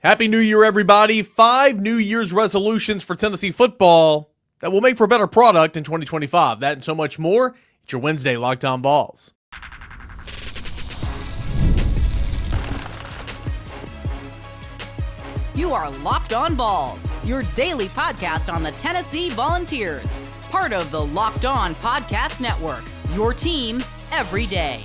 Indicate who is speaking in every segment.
Speaker 1: Happy New Year, everybody. 5 New Year's resolutions for Tennessee football that will make for a better product in 2025. That and so much more. It's your Wednesday Locked On Vols.
Speaker 2: You are Locked On Vols, your daily podcast on the Tennessee Volunteers. Part of the Locked On Podcast Network, your team every day.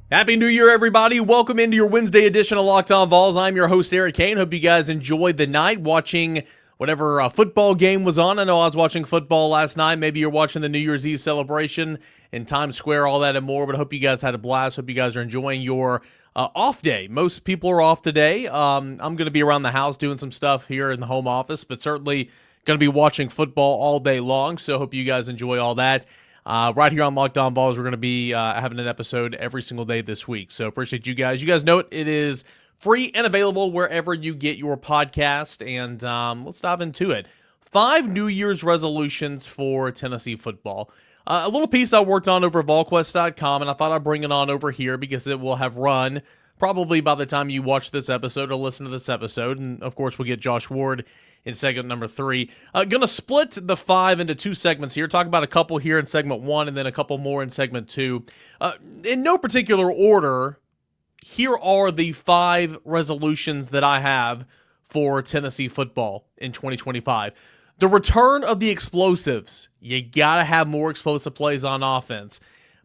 Speaker 1: Happy New Year, everybody. Welcome into your Wednesday edition of Locked On Vols. I'm your host, Eric Cain. Hope you guys enjoyed the night watching whatever football game was on. I know I was watching football last night. Maybe you're watching the New Year's Eve celebration in Times Square, all that and more. But I hope you guys had a blast. Hope you guys are enjoying your off day. Most people are off today. I'm going to be around the house doing some stuff here in the home office, but certainly going to be watching football all day long. So hope you guys enjoy all that. Right here on Locked On Vols, we're going to be having an episode every single day this week. So appreciate you guys. You guys know it is free and available wherever you get your podcast. And let's dive into it. 5 New Year's resolutions for Tennessee football. A little piece I worked on over at volquest.com, and I thought I'd bring it on over here because it will have run probably by the time you watch this episode or listen to this episode. And, of course, we'll get Josh Ward in segment number 3. Going to split the 5 into 2 segments here. Talk about a couple here in segment 1 and then a couple more in segment 2. In no particular order, here are the 5 resolutions that I have for Tennessee football in 2025. The return of the explosives. You got to have more explosive plays on offense.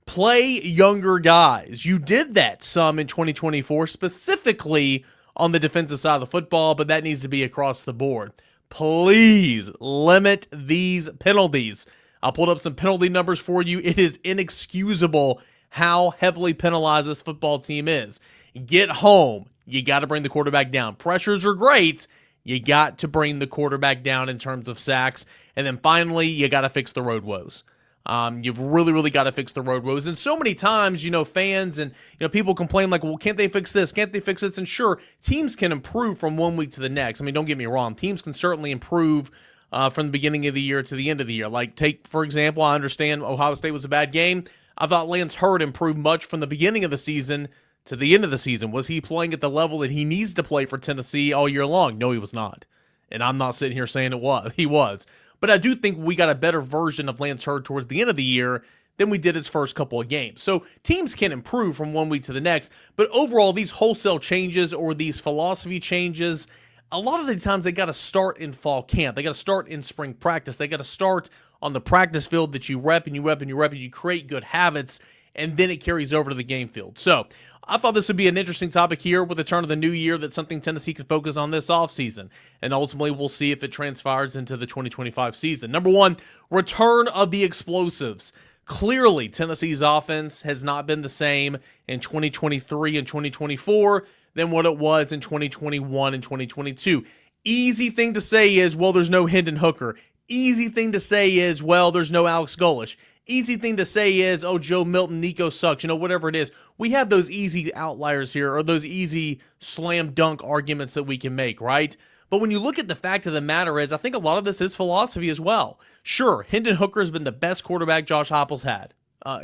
Speaker 1: Play younger guys. You did that some in 2024, specifically on the defensive side of the football, but that needs to be across the board. Please limit these penalties. I pulled up some penalty numbers for you. It is inexcusable how heavily penalized this football team is. Get home. You got to bring the quarterback down. Pressures are great. You got to bring the quarterback down in terms of sacks. And then finally, you got to fix the road woes. You've really got to fix the road woes. And so many times, fans and people complain like, well, can't they fix this? Can't they fix this? And sure, teams can improve from one week to the next. I mean, don't get me wrong. Teams can certainly improve from the beginning of the year to the end of the year. Like, take, for example, I understand Ohio State was a bad game. I thought Lance Hurd improved much from the beginning of the season to the end of the season. Was he playing at the level that he needs to play for Tennessee all year long? No, he was not. And I'm not sitting here saying he was. But I do think we got a better version of Lance Hurd towards the end of the year than we did his first couple of games. So teams can improve from one week to the next, but overall, these wholesale changes or these philosophy changes, a lot of the times they got to start in fall camp. They got to start in spring practice. They got to start on the practice field that you rep and you rep and you rep and you create good habits, and then it carries over to the game field. So I thought this would be an interesting topic here with the turn of the new year. That's something Tennessee could focus on this offseason. And ultimately, we'll see if it transpires into the 2025 season. Number 1, return of the explosives. Clearly, Tennessee's offense has not been the same in 2023 and 2024 than what it was in 2021 and 2022. Easy thing to say is, well, there's no Hendon Hooker. Easy thing to say is, well, there's no Alex Golesh. Easy thing to say is, oh, Joe Milton, Nico sucks, whatever it is. We have those easy outliers here, or those easy slam dunk arguments that we can make, right? But when you look at the fact of the matter is, I think a lot of this is philosophy as well. Sure, Hendon Hooker has been the best quarterback Josh Heupel's had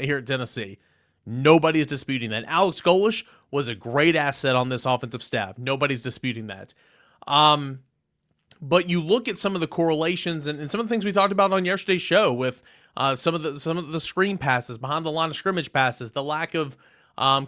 Speaker 1: here at Tennessee. Nobody is disputing that. Alex Golesh was a great asset on this offensive staff. Nobody's disputing that. But you look at some of the correlations and some of the things we talked about on yesterday's show with some of the screen passes, behind the line of scrimmage passes, the lack of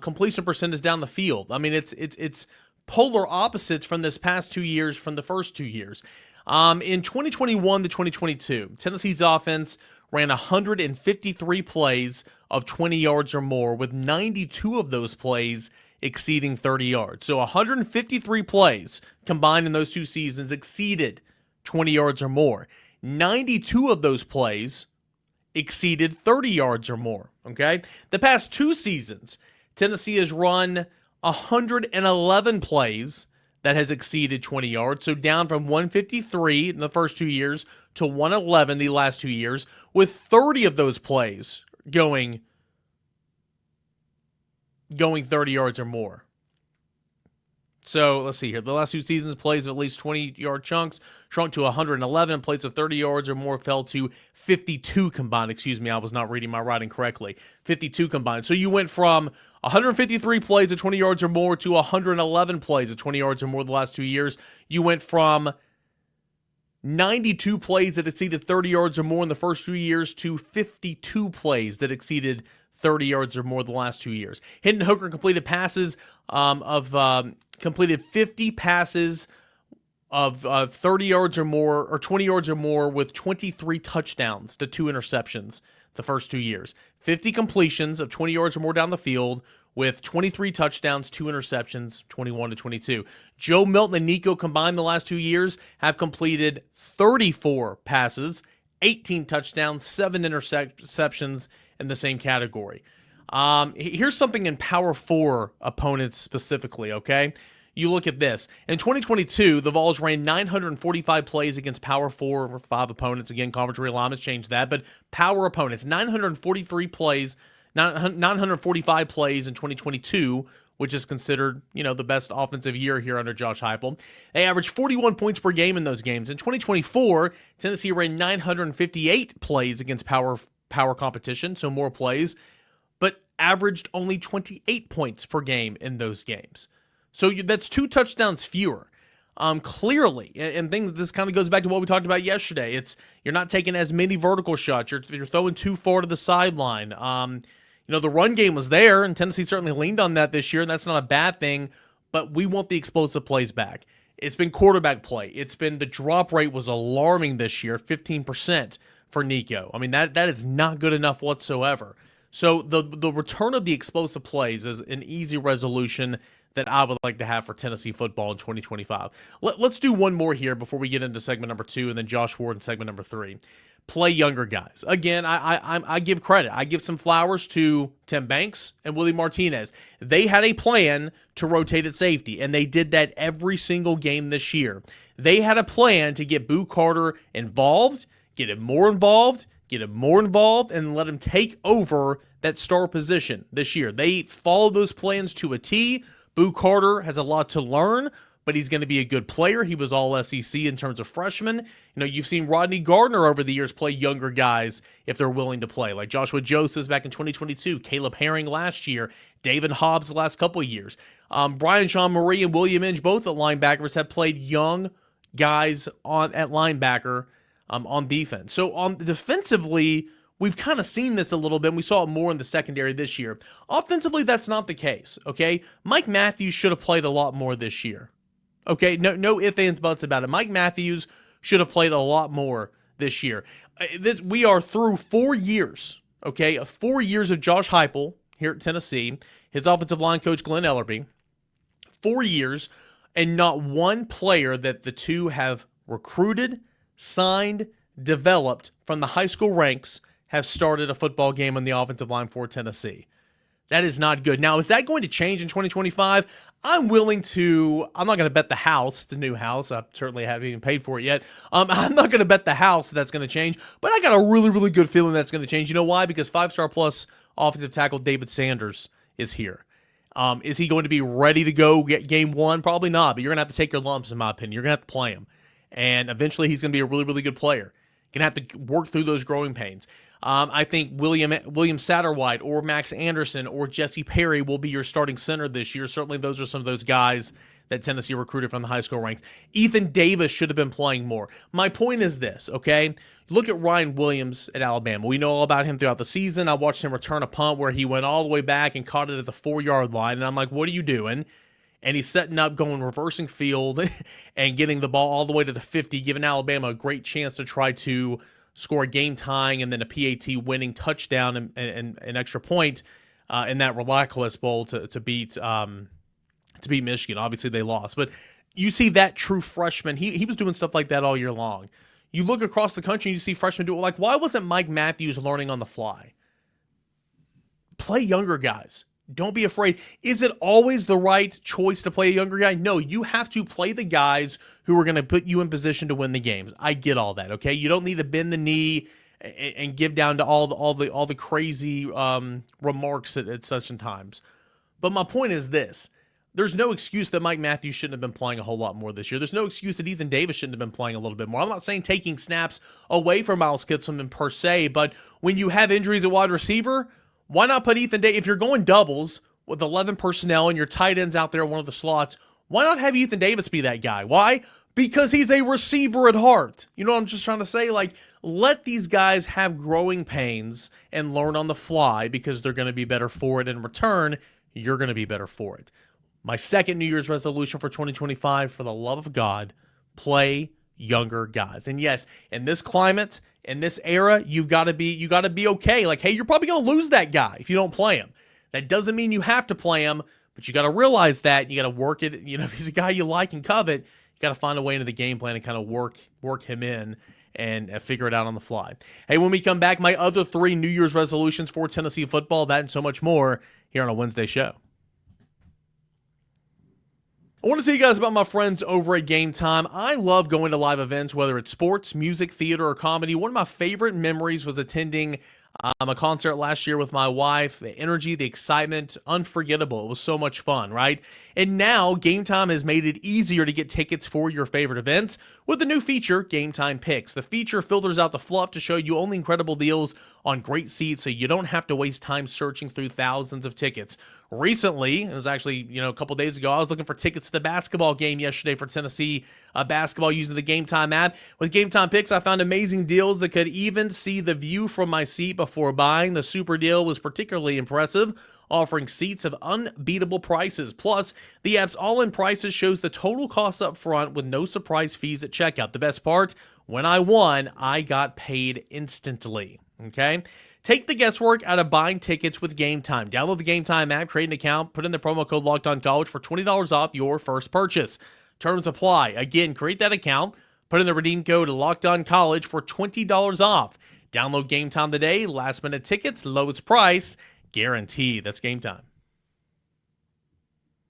Speaker 1: completion percentage down the field. I mean, it's polar opposites from this past 2 years, from the first 2 years. In 2021 to 2022, Tennessee's offense ran 153 plays of 20 yards or more, with 92 of those plays exceeding 30 yards. So 153 plays combined in those 2 seasons exceeded 20 yards or more. 92 of those plays exceeded 30 yards or more, okay? The past 2 seasons, Tennessee has run 111 plays that has exceeded 20 yards, so down from 153 in the first 2 years to 111 the last 2 years, with 30 of those plays going 30 yards or more. So let's see here. The last 2 seasons, plays of at least 20-yard chunks shrunk to 111. Plays of 30 yards or more fell to 52 combined. Excuse me, I was not reading my writing correctly. 52 combined. So you went from 153 plays of 20 yards or more to 111 plays of 20 yards or more the last 2 years. You went from 92 plays that exceeded 30 yards or more in the first 2 years to 52 plays that exceeded 30 yards or more the last 2 years. Hendon Hooker completed passes completed 50 passes of 30 yards or more, or 20 yards or more, with 23 touchdowns to 2 interceptions the first 2 years. 50 completions of 20 yards or more down the field with 23 touchdowns, 2 interceptions, 21 to 22. Joe Milton and Nico combined the last 2 years have completed 34 passes, 18 touchdowns, 7 interceptions in the same category. Here's something in Power 4 opponents specifically, okay? You look at this. In 2022, the Vols ran 945 plays against Power 4 or 5 opponents. Again, conference realignments changed that, but Power opponents, 943 plays, 945 plays in 2022, which is considered, the best offensive year here under Josh Heupel. They averaged 41 points per game in those games. In 2024, Tennessee ran 958 plays against Power competition, so more plays, but averaged only 28 points per game in those games. So that's 2 touchdowns fewer. Clearly, and this kind of goes back to what we talked about yesterday. You're not taking as many vertical shots. You're throwing too far to the sideline. The run game was there, and Tennessee certainly leaned on that this year, and that's not a bad thing, but we want the explosive plays back. It's been quarterback play. The drop rate was alarming this year, 15% for Nico. I mean, that is not good enough whatsoever. So the return of the explosive plays is an easy resolution that I would like to have for Tennessee football in 2025. Let's do one more here before we get into segment number 2, and then Josh Ward in segment number 3. Play younger guys. Again, I give credit. I give some flowers to Tim Banks and Willie Martinez. They had a plan to rotate at safety, and they did that every single game this year. They had a plan to get Boo Carter involved, get him more involved, and let him take over that star position this year. They followed those plans to a T. Boo Carter has a lot to learn, but he's going to be a good player. He was all SEC in terms of freshmen. You've seen Rodney Gardner over the years play younger guys if they're willing to play, like Joshua Josephs back in 2022, Caleb Herring last year, David Hobbs the last couple of years. Brian Jean-Marie and William Inge, both at linebackers, have played young guys at linebacker on defense. So defensively, we've kind of seen this a little bit, and we saw it more in the secondary this year. Offensively, that's not the case, okay? Mike Matthews should have played a lot more this year, okay? No ifs, ands, buts about it. Mike Matthews should have played a lot more this year. We are through 4 years, okay? 4 years of Josh Heupel here at Tennessee, his offensive line coach Glenn Ellerbe. 4 years, and not one player that the two have recruited, signed, developed from the high school ranks have started a football game on the offensive line for Tennessee. That is not good. Now, is that going to change in 2025? I'm not going to bet the house. It's a new house. I certainly haven't even paid for it yet. I'm not going to bet the house that's going to change, but I got a really, really good feeling that's going to change. You know why? Because 5-star plus offensive tackle David Sanders is here. Is he going to be ready to go get game 1? Probably not, but you're going to have to take your lumps, in my opinion. You're going to have to play him. And eventually he's going to be a really, really good player. Going to have to work through those growing pains. I think William Satterwhite or Max Anderson or Jesse Perry will be your starting center this year. Certainly those are some of those guys that Tennessee recruited from the high school ranks. Ethan Davis should have been playing more. My point is this, okay? Look at Ryan Williams at Alabama. We know all about him throughout the season. I watched him return a punt where he went all the way back and caught it at the 4-yard line, and I'm like, what are you doing? And he's setting up, reversing field, and getting the ball all the way to the 50, giving Alabama a great chance to try to score a game-tying and then a PAT winning touchdown and an extra point in that Reliquas Bowl to beat Michigan. Obviously, they lost. But you see that true freshman. He was doing stuff like that all year long. You look across the country and you see freshmen do it. Like, why wasn't Mike Matthews learning on the fly? Play younger guys. Don't be afraid. Is it always the right choice to play a younger guy? No, you have to play the guys who are going to put you in position to win the games. I get all that, okay? You don't need to bend the knee and give down to all the crazy remarks at such times. But my point is this. there's no excuse that Mike Matthews shouldn't have been playing a whole lot more this year. There's no excuse that Ethan Davis shouldn't have been playing a little bit more. I'm not saying taking snaps away from Miles Kitselman per se, but when you have injuries at wide receiver, why not put Ethan Davis? If you're going doubles with 11 personnel and your tight ends out there in one of the slots, why not have Ethan Davis be that guy? Why? Because he's a receiver at heart. You know what I'm just trying to say? Like, let these guys have growing pains and learn on the fly because they're going to be better for it. In return, you're going to be better for it. My second New Year's resolution for 2025, for the love of God, play younger guys. And yes, in this climate, in this era, you got to be okay. Like, hey, you're probably going to lose that guy if you don't play him. That doesn't mean you have to play him, but you got to realize that. You got to work it. You know, if he's a guy you like and covet, you got to find a way into the game plan and kind of work him in and figure it out on the fly. Hey, when we come back, my other 3 New Year's resolutions for Tennessee football, that and so much more here on a Wednesday show. I want to tell you guys about my friends over at Game Time. I love going to live events, whether it's sports, music, theater, or comedy. One of my favorite memories was attending a concert last year with my wife. The energy, the excitement, unforgettable. It was so much fun, right? And now Game Time has made it easier to get tickets for your favorite events with the new feature, Game Time Picks. The feature filters out the fluff to show you only incredible deals on great seats so you don't have to waste time searching through thousands of tickets. Recently, it was actually, a couple days ago, I was looking for tickets to the basketball game yesterday for Tennessee basketball using the Game Time app. With Game Time Picks, I found amazing deals that could even see the view from my seat before buying. The super deal was particularly impressive, offering seats of unbeatable prices. Plus, the app's all-in prices shows the total cost up front with no surprise fees at checkout. The best part, when I won, I got paid instantly. Okay? Take the guesswork out of buying tickets with Game Time. Download the Game Time app, create an account, put in the promo code LOCKEDONCollege for $20 off your first purchase. Terms apply. Again, create that account, put in the redeem code LOCKEDONCollege for $20 off. Download Game Time today. Last minute tickets, lowest price, guaranteed. That's Game Time.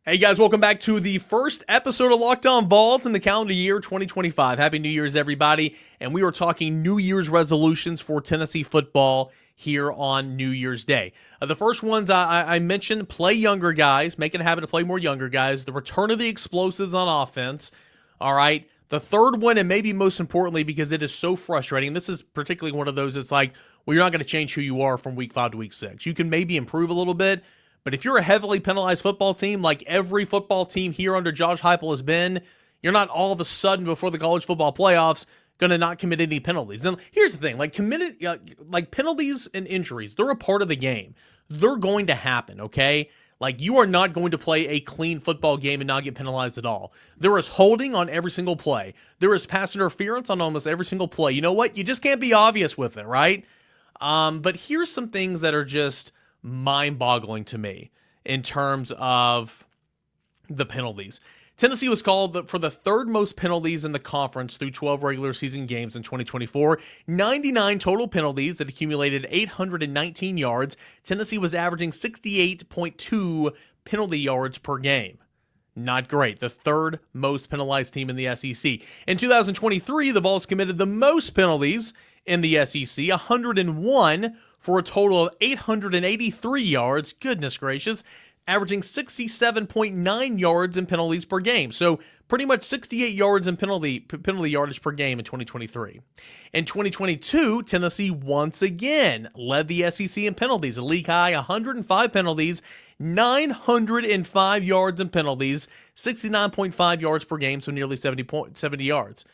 Speaker 1: Hey guys, welcome back to the first episode of Locked On Vols in the calendar year 2025. Happy New Year's, everybody. And we are talking New Year's resolutions for Tennessee football here on New Year's Day. The first ones I mentioned, play younger guys, make it a habit to play more younger guys, the return of the explosives on offense. All right. The third one, and maybe most importantly, because it is so frustrating, this is particularly one of those that's like, well, you're not going to change who you are from week 5 to week 6. You can maybe improve a little bit, but if you're a heavily penalized football team, like every football team here under Josh Heupel has been, you're not all of a sudden before the college football playoffs going to not commit any penalties. And here's the thing, like penalties and injuries, they're a part of the game. They're going to happen, okay? Like, you are not going to play a clean football game and not get penalized at all. There is holding on every single play. There is pass interference on almost every single play. You know what? You just can't be obvious with it, right? But here's some things that are just mind-boggling to me in terms of the penalties. Tennessee was called for the third most penalties in the conference through 12 regular season games in 2024. 99 total penalties that accumulated 819 yards. Tennessee was averaging 68.2 penalty yards per game. Not great. The third most penalized team in the SEC. In 2023, the Vols committed the most penalties in the SEC, 101 for a total of 883 yards. Goodness gracious. Averaging 67.9 yards in penalties per game. So pretty much 68 yards in penalty yardage per game in 2023. In 2022, Tennessee once again led the SEC in penalties. A league high 105 penalties, 905 yards in penalties, 69.5 yards per game, so nearly 70 yards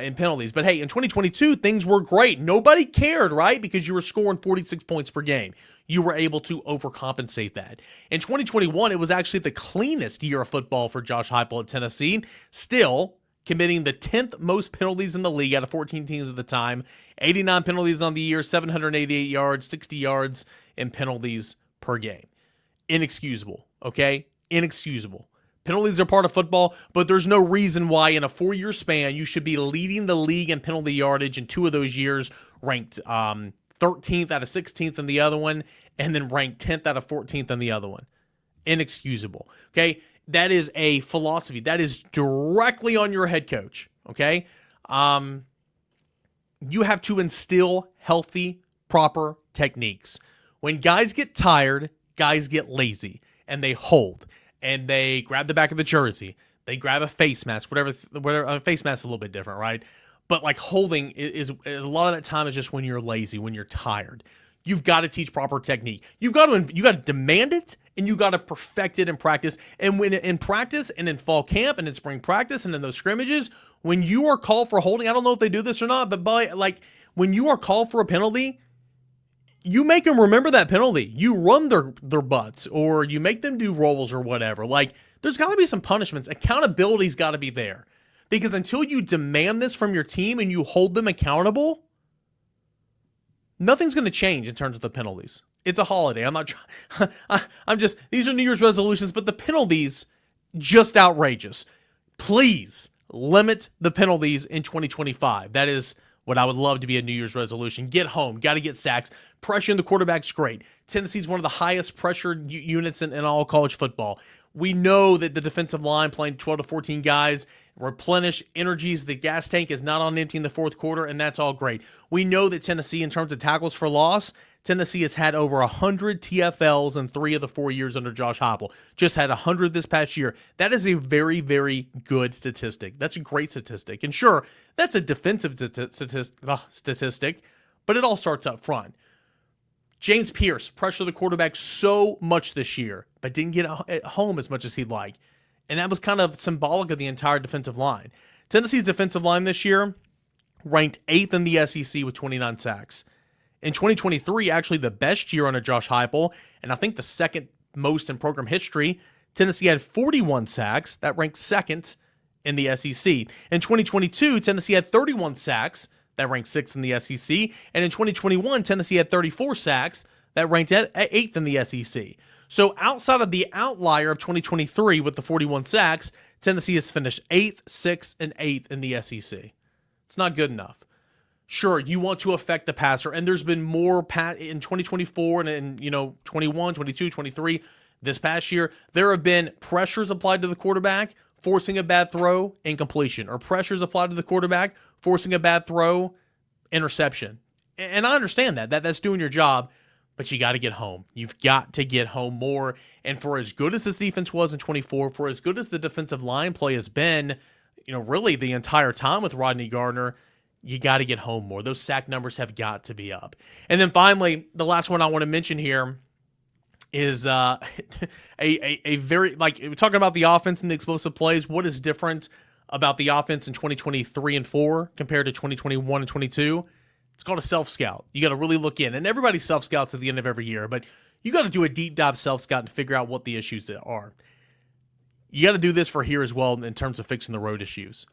Speaker 1: in penalties. But hey, in 2022, things were great. Nobody cared, right? Because you were scoring 46 points per game. You were able to overcompensate that. In 2021, it was actually the cleanest year of football for Josh Heupel at Tennessee, still committing the 10th most penalties in the league out of 14 teams at the time. 89 penalties on the year, 788 yards, 60 yards in penalties per game. Inexcusable, okay? Inexcusable. Penalties are part of football, but there's no reason why in a 4-year span you should be leading the league in penalty yardage in 2 of those years, ranked 13th out of 16th in the other one, and then ranked 10th out of 14th in the other one. Inexcusable. Okay? That is a philosophy. That is directly on your head coach. Okay? You have to instill healthy, proper techniques. When guys get tired, guys get lazy, and they hold. and they grab the back of the jersey. They grab a face mask, whatever. A face mask is a little bit different, right? But like holding is a lot of that time is just when you're lazy, when you're tired. You've got to teach proper technique. You got to demand it, and you got to perfect it in practice. And when in practice and in fall camp and in spring practice and in those scrimmages, when you are called for holding, I don't know if they do this or not, but when you are called for a penalty, you make them remember that penalty. You run their butts, or you make them do rolls or whatever. Like, there's got to be some punishments. Accountability's got to be there. Because until you demand this from your team and you hold them accountable, nothing's going to change in terms of the penalties. It's a holiday. These are New Year's resolutions, but the penalties, just outrageous. Please limit the penalties in 2025. That is what I would love to be a New Year's resolution. Get home. Got to get sacks. Pressuring the quarterback's great. Tennessee's one of the highest pressured units in all college football. We know that the defensive line playing 12 to 14 guys replenish energies. The gas tank is not on empty in the fourth quarter, and that's all great. We know that Tennessee, in terms of tackles for loss, Tennessee has had over 100 TFLs in 3 of the 4 years under Josh Heupel. Just had 100 this past year. That is a very, very good statistic. That's a great statistic. And sure, that's a defensive statistic, but it all starts up front. James Pierce pressured the quarterback so much this year, but didn't get at home as much as he'd like. And that was kind of symbolic of the entire defensive line. Tennessee's defensive line this year ranked 8th in the SEC with 29 sacks. In 2023, actually the best year under Josh Heupel, and I think the second most in program history, Tennessee had 41 sacks. That ranked 2nd in the SEC. In 2022, Tennessee had 31 sacks. That ranked 6th in the SEC. And in 2021, Tennessee had 34 sacks. That ranked 8th in the SEC. So outside of the outlier of 2023 with the 41 sacks, Tennessee has finished 8th, 6th, and 8th in the SEC. It's not good enough. Sure, you want to affect the passer, and there's been more in 2024 and 21, 22, 23. This past year, there have been pressures applied to the quarterback, forcing a bad throw, incompletion, or pressures applied to the quarterback, forcing a bad throw, interception. And I understand that's doing your job, but you got to get home. You've got to get home more. And for as good as this defense was in 24, for as good as the defensive line play has been, really the entire time with Rodney Gardner, you got to get home more. Those sack numbers have got to be up. And then finally, the last one I want to mention here is a very, we're talking about the offense and the explosive plays. What is different about the offense in 2023 and 4 compared to 2021 and 22? It's called a self-scout. You got to really look in. And everybody self-scouts at the end of every year, but you got to do a deep dive self-scout and figure out what the issues are. You got to do this for here as well in terms of fixing the road issues.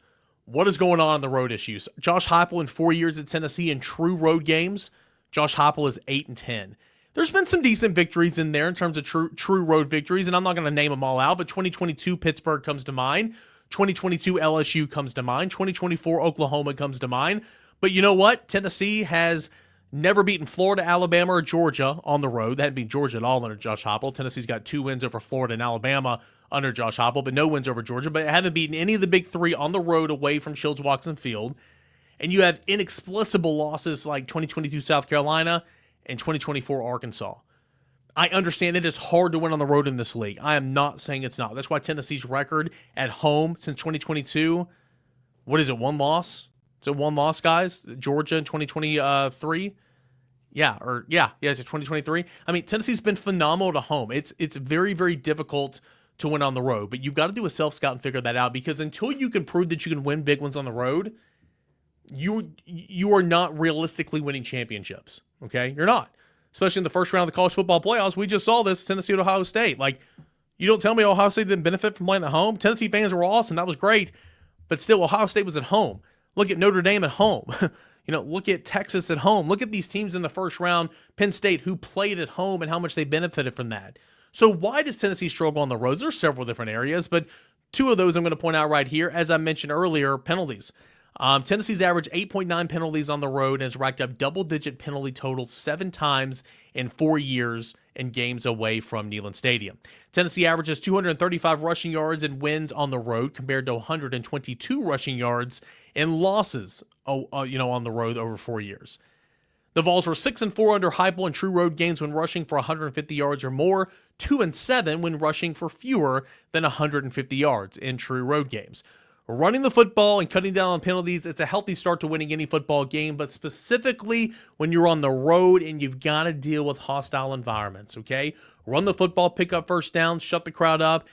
Speaker 1: What is going on in the road issues? Josh Heupel in 4 years at Tennessee in true road games, Josh Heupel is 8-10. There's been some decent victories in there in terms of true road victories, and I'm not going to name them all out, but 2022 Pittsburgh comes to mind. 2022 LSU comes to mind. 2024 Oklahoma comes to mind. But you know what? Tennessee has never beaten Florida, Alabama, or Georgia on the road. They hadn't beaten Georgia at all under Josh Heupel. Tennessee's got 2 wins over Florida and Alabama under Josh Heupel, but no wins over Georgia. But haven't beaten any of the big 3 on the road away from Shields-Watson Field. And you have inexplicable losses like 2022 South Carolina and 2024 Arkansas. I understand it is hard to win on the road in this league. I am not saying it's not. That's why Tennessee's record at home since 2022, what is it, 1 loss? Is it 1 loss, guys? Georgia in 2023? Yeah, it's 2023. I mean, Tennessee's been phenomenal at home. It's very, very difficult to win on the road, but you've got to do a self-scout and figure that out, because until you can prove that you can win big ones on the road, you are not realistically winning championships, okay? You're not. Especially in the first round of the college football playoffs. We just saw this, Tennessee at Ohio State. You don't tell me Ohio State didn't benefit from playing at home. Tennessee fans were awesome. That was great. But still, Ohio State was at home. Look at Notre Dame at home. Look at Texas at home. Look at these teams in the first round, Penn State, who played at home and how much they benefited from that. So why does Tennessee struggle on the roads? There's several different areas, but 2 of those I'm going to point out right here. As I mentioned earlier, penalties. Tennessee's averaged 8.9 penalties on the road and has racked up double-digit penalty totals 7 times in 4 years in games away from Neyland Stadium. Tennessee averages 235 rushing yards in wins on the road compared to 122 rushing yards in losses, on the road over 4 years. The Vols were 6-4 under Heupel in true road games when rushing for 150 yards or more, 2-7 when rushing for fewer than 150 yards in true road games. Running the football and cutting down on penalties, it's a healthy start to winning any football game, but specifically when you're on the road and you've got to deal with hostile environments, okay? Run the football, pick up first downs, shut the crowd up.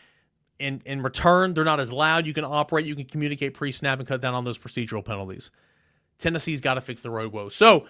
Speaker 1: In return, they're not as loud. You can operate, you can communicate pre-snap and cut down on those procedural penalties. Tennessee's got to fix the road woes. So,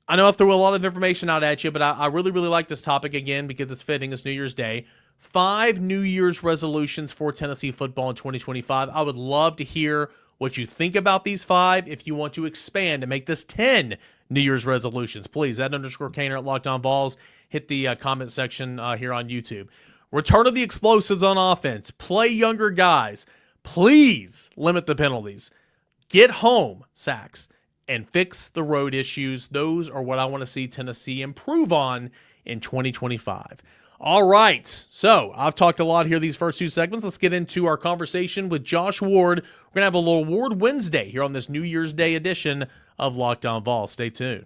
Speaker 1: I know I threw a lot of information out at you, but I really, really like this topic again because it's fitting. It's New Year's Day. 5 New Year's resolutions for Tennessee football in 2025. I would love to hear what you think about these 5. If you want to expand and make this 10 New Year's resolutions, please, @_Cainer at Locked On Vols. Hit the comment section here on YouTube. Return of the explosives on offense. Play younger guys. Please limit the penalties. Get home sacks and fix the road issues. Those are what I want to see Tennessee improve on in 2025. All right, so I've talked a lot here these first 2 segments. Let's get into our conversation with Josh Ward. We're going to have a little Ward Wednesday here on this New Year's Day edition of Locked On Vols. Stay tuned.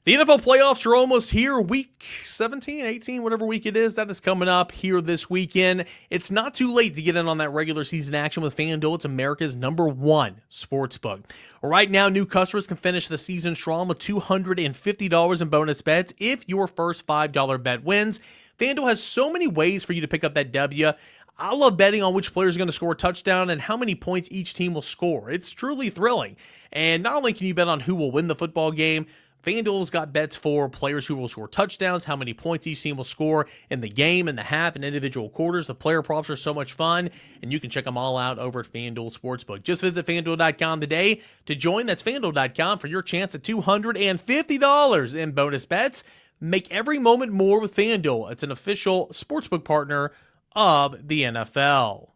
Speaker 1: The NFL playoffs are almost here. Week 17, 18, whatever week it is, that is coming up here this weekend. It's not too late to get in on that regular season action with FanDuel. It's America's #1 sportsbook. Right now, new customers can finish the season strong with $250 in bonus bets if your first $5 bet wins. FanDuel has so many ways for you to pick up that W. I love betting on which player is going to score a touchdown and how many points each team will score. It's truly thrilling. And not only can you bet on who will win the football game, FanDuel's got bets for players who will score touchdowns, how many points each team will score in the game, in the half, and individual quarters. The player props are so much fun, and you can check them all out over at FanDuel Sportsbook. Just visit FanDuel.com today to join. That's FanDuel.com for your chance at $250 in bonus bets. Make every moment more with FanDuel. It's an official sportsbook partner of the NFL.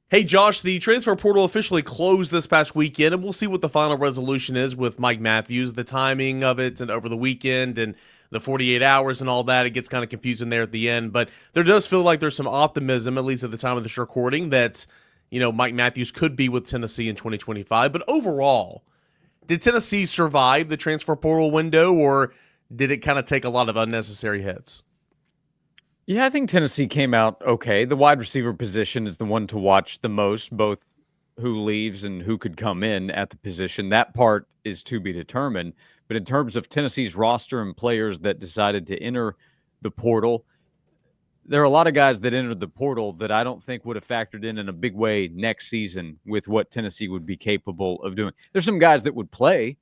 Speaker 1: Hey, Josh, the transfer portal officially closed this past weekend, and we'll see what the final resolution is with Mike Matthews. The timing of it and over the weekend and the 48 hours and all that, it gets kind of confusing there at the end. But there does feel like there's some optimism, at least at the time of this recording, that, Mike Matthews could be with Tennessee in 2025. But overall, did Tennessee survive the transfer portal window, or did it kind of take a lot of unnecessary hits?
Speaker 3: Yeah, I think Tennessee came out okay. The wide receiver position is the one to watch the most, both who leaves and who could come in at the position. That part is to be determined. But in terms of Tennessee's roster and players that decided to enter the portal, there are a lot of guys that entered the portal that I don't think would have factored in a big way next season with what Tennessee would be capable of doing. There's some guys that would play,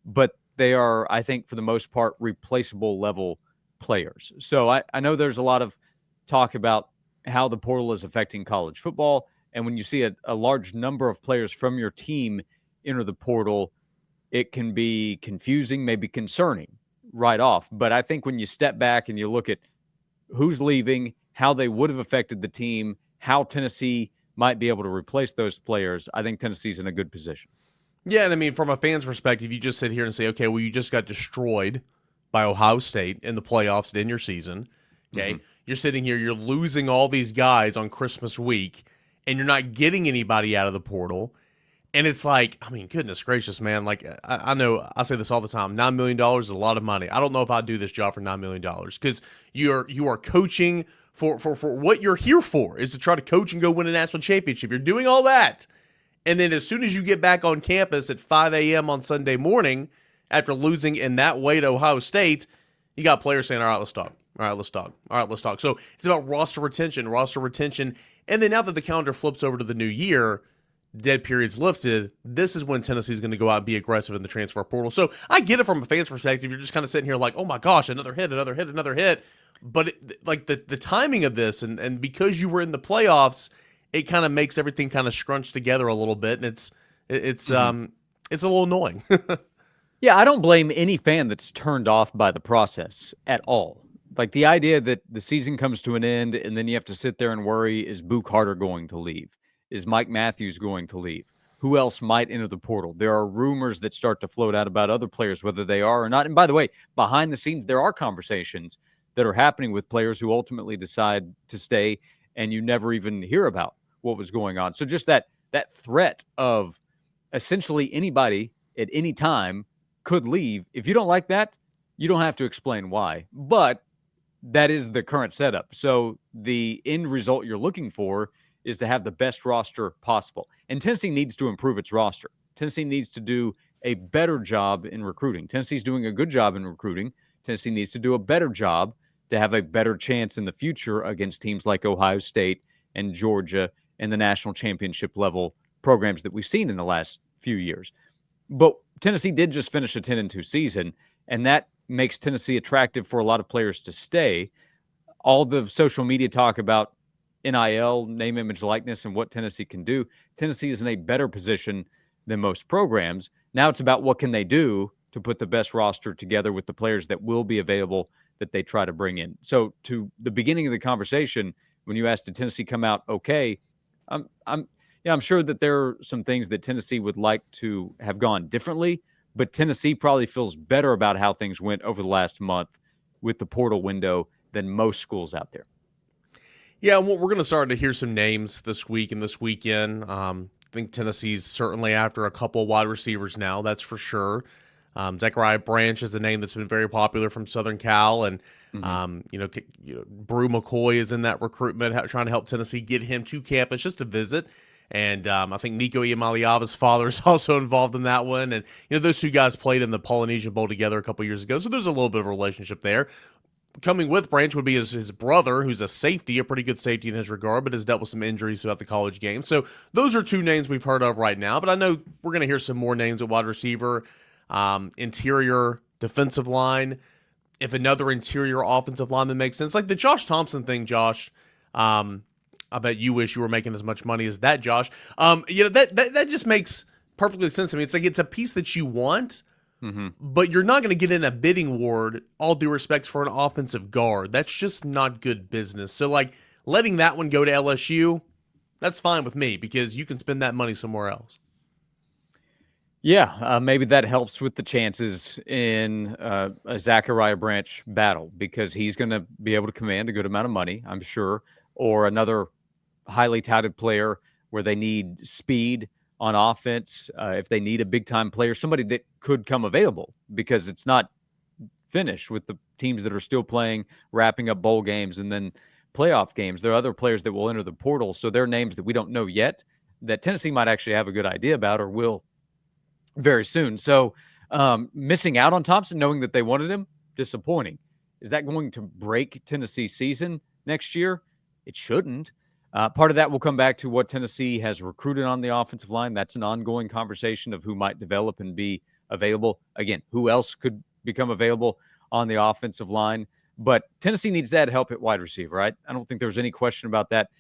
Speaker 3: but they are, I think, for the most part, replaceable level players. So I know there's a lot of talk about how the portal is affecting college football. And when you see a large number of players from your team enter the portal, it can be confusing, maybe concerning right off. But I think when you step back and you look at who's leaving, how they would have affected the team, how Tennessee might be able to replace those players, I think Tennessee's in a good position.
Speaker 1: Yeah, and I mean, from a fan's perspective, you just sit here and say, okay, well, you just got destroyed by Ohio State in the playoffs and in your season. Okay, You're sitting here, you're losing all these guys on Christmas week, and you're not getting anybody out of the portal. And it's like, I mean, goodness gracious, man. Like, I know I say this all the time. $9 million is a lot of money. I don't know if I'd do this job for $9 million because you are coaching for what you're here for, is to try to coach and go win a national championship. You're doing all that. And then as soon as you get back on campus at 5 a.m. on Sunday morning, after losing in that way to Ohio State, you got players saying, all right, let's talk. All right, let's talk. All right, let's talk. So it's about roster retention. And then now that the calendar flips over to the new year, dead period's lifted, this is when Tennessee's going to go out and be aggressive in the transfer portal. So I get it from a fan's perspective. You're just kind of sitting here like, oh my gosh, another hit. But the timing of this, and because you were in the playoffs, it kind of makes everything kind of scrunched together a little bit, and it's a little annoying.
Speaker 3: Yeah, I don't blame any fan that's turned off by the process at all. Like the idea that the season comes to an end and then you have to sit there and worry, is Boo Carter going to leave? Is Mike Matthews going to leave? Who else might enter the portal? There are rumors that start to float out about other players, whether they are or not. And by the way, behind the scenes, there are conversations that are happening with players who ultimately decide to stay, and you never even hear about what was going on. So just that threat of essentially anybody at any time could leave. If you don't like that, you don't have to explain why. But that is the current setup. So the end result you're looking for is to have the best roster possible. And Tennessee needs to improve its roster. Tennessee needs to do a better job in recruiting. Tennessee's doing a good job in recruiting. Tennessee needs to do a better job to have a better chance in the future against teams like Ohio State and Georgia and the national championship level programs that we've seen in the last few years. But Tennessee did just finish a 10-2 season, and that makes Tennessee attractive for a lot of players to stay. All the social media talk about NIL, name, image, likeness, and what Tennessee can do. Tennessee is in a better position than most programs. Now it's about what can they do to put the best roster together with the players that will be available that they try to bring in. So to the beginning of the conversation, when you asked, did Tennessee come out okay? I'm sure that there are some things that Tennessee would like to have gone differently, but Tennessee probably feels better about how things went over the last month with the portal window than most schools out there.
Speaker 1: Yeah, we're going to start to hear some names this week and this weekend. I think Tennessee's certainly after a couple of wide receivers now, that's for sure. Zachariah Branch is a name that's been very popular from Southern Cal, and Brew McCoy is in that recruitment, trying to help Tennessee get him to campus just to visit. And I think Nico Iamaleava's father is also involved in that one. And those two guys played in the Polynesian Bowl together a couple years ago, so there's a little bit of a relationship there. Coming with Branch would be his brother, who's a safety, a pretty good safety in his regard, but has dealt with some injuries throughout the college game. So those are two names we've heard of right now, but I know we're going to hear some more names at wide receiver, interior defensive line. If another interior offensive lineman makes sense, like the Josh Thompson thing, Josh, I bet you wish you were making as much money as that, Josh. That just makes perfectly sense to me. It's like it's a piece that you want, but you're not going to get in a bidding war, all due respect, for an offensive guard. That's just not good business. So, like, letting that one go to LSU, that's fine with me because you can spend that money somewhere else.
Speaker 3: Yeah, maybe that helps with the chances in a Zachariah Branch battle because he's going to be able to command a good amount of money, I'm sure, or another highly touted player where they need speed on offense, if they need a big-time player, somebody that could come available because it's not finished with the teams that are still playing, wrapping up bowl games and then playoff games. There are other players that will enter the portal, so they're names that we don't know yet that Tennessee might actually have a good idea about or will very soon. So missing out on Thompson, knowing that they wanted him, disappointing. Is that going to break Tennessee's season next year? It shouldn't. Part of that will come back to what Tennessee has recruited on the offensive line. That's an ongoing conversation of who might develop and be available. Again, who else could become available on the offensive line? But Tennessee needs that help at wide receiver, right? I don't think there's any question about that.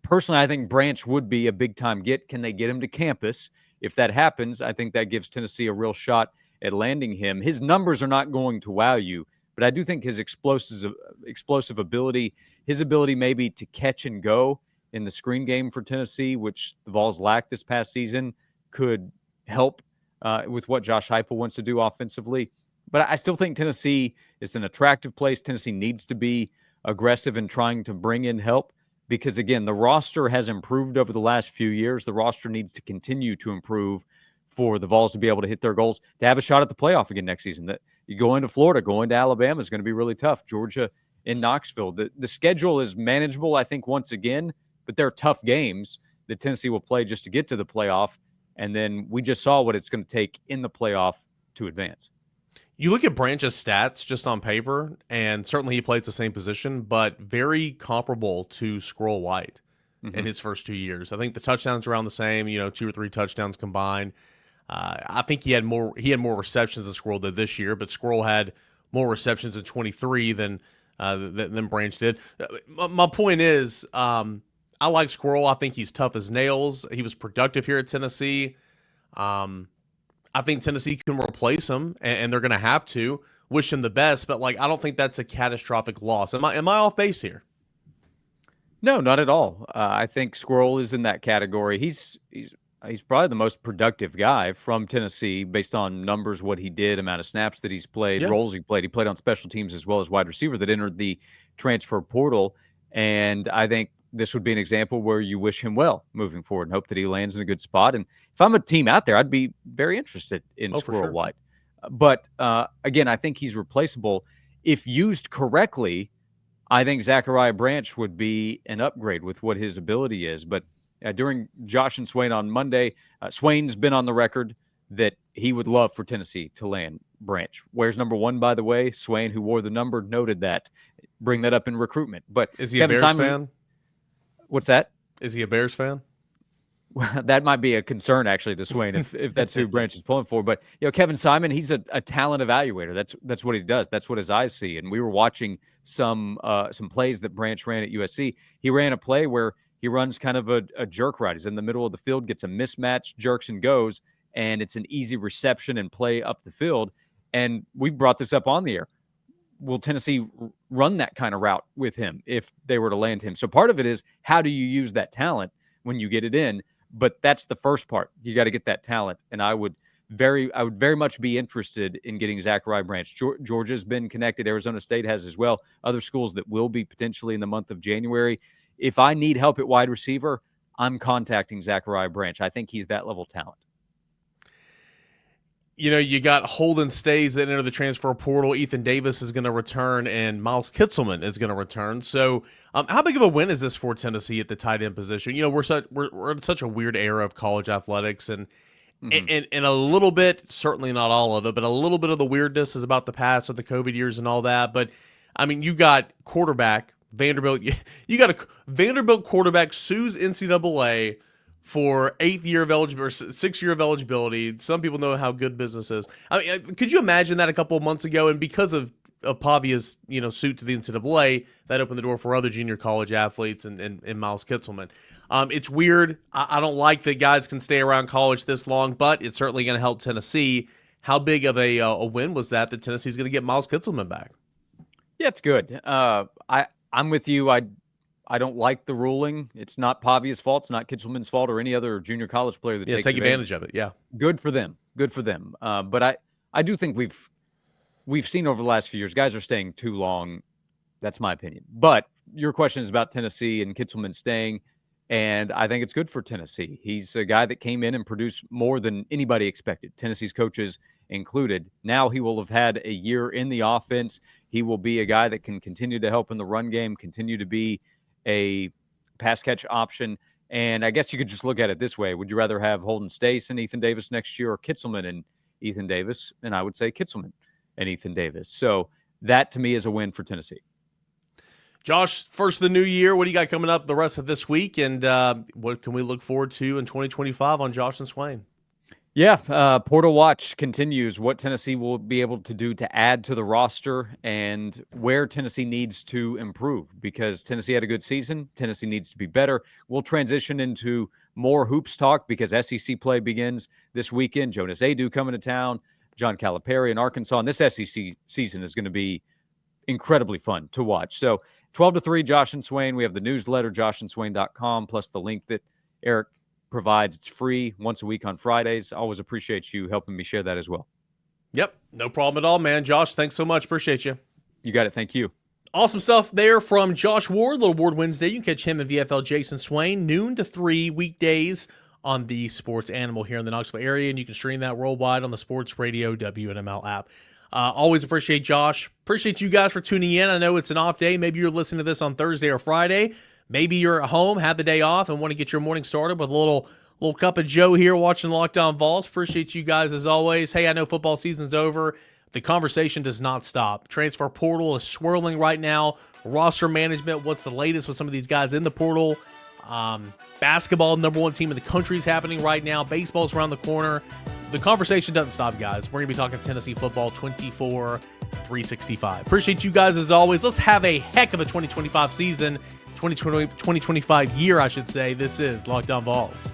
Speaker 3: Personally, I think Branch would be a big-time get. Can they get him to campus? If that happens, I think that gives Tennessee a real shot at landing him. His numbers are not going to wow you, but I do think his explosive ability, his ability maybe to catch and go in the screen game for Tennessee, which the Vols lacked this past season, could help with what Josh Heupel wants to do offensively. But I still think Tennessee is an attractive place. Tennessee needs to be aggressive in trying to bring in help because, again, the roster has improved over the last few years. The roster needs to continue to improve for the Vols to be able to hit their goals, to have a shot at the playoff again next season. That you go into Florida, going to Alabama is going to be really tough. Georgia in Knoxville. The schedule is manageable, I think, once again, but there are tough games that Tennessee will play just to get to the playoff. And then we just saw what it's going to take in the playoff to advance.
Speaker 1: You look at Branch's stats just on paper, and certainly he plays the same position, but very comparable to Squirrel White in his first 2 years. I think the touchdowns are around the same, 2 or 3 touchdowns combined. I think he had more receptions than Squirrel did this year, but Squirrel had more receptions in 23 than Branch did. My point is, I like Squirrel. I think he's tough as nails. He was productive here at Tennessee. I think Tennessee can replace him, and they're going to have to. Wish him the best, but I don't think that's a catastrophic loss. Am I off base here?
Speaker 3: No, not at all. I think Squirrel is in that category. He's probably the most productive guy from Tennessee based on numbers, what he did, amount of snaps that he's played, roles he played. He played on special teams as well as wide receiver that entered the transfer portal. And I think this would be an example where you wish him well moving forward and hope that he lands in a good spot. And if I'm a team out there, I'd be very interested in Squirrel
Speaker 1: sure.
Speaker 3: White. But again, I think he's replaceable. If used correctly, I think Zachariah Branch would be an upgrade with what his ability is. But during Josh and Swain on Monday, Swain's been on the record that he would love for Tennessee to land Branch. Where's number 1, by the way? Swain, who wore the number, noted that. Bring that up in recruitment. But
Speaker 1: is he
Speaker 3: Kevin
Speaker 1: a Bears
Speaker 3: Simon,
Speaker 1: fan?
Speaker 3: What's that?
Speaker 1: Is he a Bears fan?
Speaker 3: Well, that might be a concern, actually, to Swain if that's who Branch is pulling for. But Kevin Simon, he's a talent evaluator. That's what he does. That's what his eyes see. And we were watching some plays that Branch ran at USC. He ran a play where he runs kind of a jerk route. He's in the middle of the field, gets a mismatch, jerks and goes, and it's an easy reception and play up the field. And we brought this up on the air. Will Tennessee run that kind of route with him if they were to land him? So part of it is, how do you use that talent when you get it in? But that's the first part. You got to get that talent. And I would very much be interested in getting Zachariah Branch. Georgia's been connected. Arizona State has as well. Other schools that will be potentially in the month of January. If I need help at wide receiver, I'm contacting Zachariah Branch. I think he's that level talent.
Speaker 1: You got Holden Stays that enter the transfer portal. Ethan Davis is going to return, and Miles Kitselman is going to return. So, how big of a win is this for Tennessee at the tight end position? We're in such a weird era of college athletics, and a little bit, certainly not all of it, but a little bit of the weirdness is about the past with the COVID years and all that. But I mean, you got quarterback Vanderbilt. You got a Vanderbilt quarterback sues NCAA for 8th year of eligibility, or 6th year of eligibility. Some people know how good business is. I mean, could you imagine that a couple of months ago? And because of Pavia's, suit to the NCAA, that opened the door for other junior college athletes and Miles Kitselman. It's weird. I don't like that guys can stay around college this long, but it's certainly going to help Tennessee. How big of a win was that Tennessee's going to get Miles Kitselman back?
Speaker 3: Yeah, it's good. I'm with you. I don't like the ruling. It's not Pavia's fault. It's not Kitselman's fault or any other junior college player that takes
Speaker 1: advantage of it. Yeah,
Speaker 3: good for them. Good for them. But I do think we've seen over the last few years, guys are staying too long. That's my opinion. But your question is about Tennessee and Kitselman staying, and I think it's good for Tennessee. He's a guy that came in and produced more than anybody expected, Tennessee's coaches included. Now he will have had a year in the offense. He will be a guy that can continue to help in the run game, continue to be a pass catch option. And I guess you could just look at it this way. Would you rather have Holden Stace and Ethan Davis next year, or Kitselman and Ethan Davis? And I would say Kitselman and Ethan Davis. So that to me is a win for Tennessee.
Speaker 1: Josh, first of the new year, what do you got coming up the rest of this week? And what can we look forward to in 2025 on Josh and Swain?
Speaker 3: Yeah, Portal Watch continues what Tennessee will be able to do to add to the roster and where Tennessee needs to improve, because Tennessee had a good season. Tennessee needs to be better. We'll transition into more hoops talk because SEC play begins this weekend. Jonas Adu coming to town, John Calipari in Arkansas, and this SEC season is going to be incredibly fun to watch. So 12 to 3, Josh and Swain. We have the newsletter, joshandswain.com, plus the link that Eric provides. It's free once a week on Fridays. I always appreciate you helping me share that as well.
Speaker 1: Yep, no problem at all, man. Josh, thanks so much. Appreciate you.
Speaker 3: You got it. Thank you.
Speaker 1: Awesome stuff there from Josh Ward, Little Ward Wednesday. You can catch him and VFL Jason Swain noon to 3 weekdays on the Sports Animal here in the Knoxville area, and you can stream that worldwide on the Sports Radio WNML app. Always appreciate Josh. Appreciate you guys for tuning in. I know it's an off day. Maybe you're listening to this on Thursday or Friday. Maybe you're at home, have the day off, and want to get your morning started with a little cup of Joe here watching Locked On Vols. Appreciate you guys as always. Hey, I know football season's over. The conversation does not stop. Transfer portal is swirling right now. Roster management, what's the latest with some of these guys in the portal? Basketball, number 1 team in the country, is happening right now. Baseball's around the corner. The conversation doesn't stop, guys. We're going to be talking Tennessee football 24/365. Appreciate you guys as always. Let's have a heck of a 2025 season. 2025 year, I should say. This is Locked On Vols.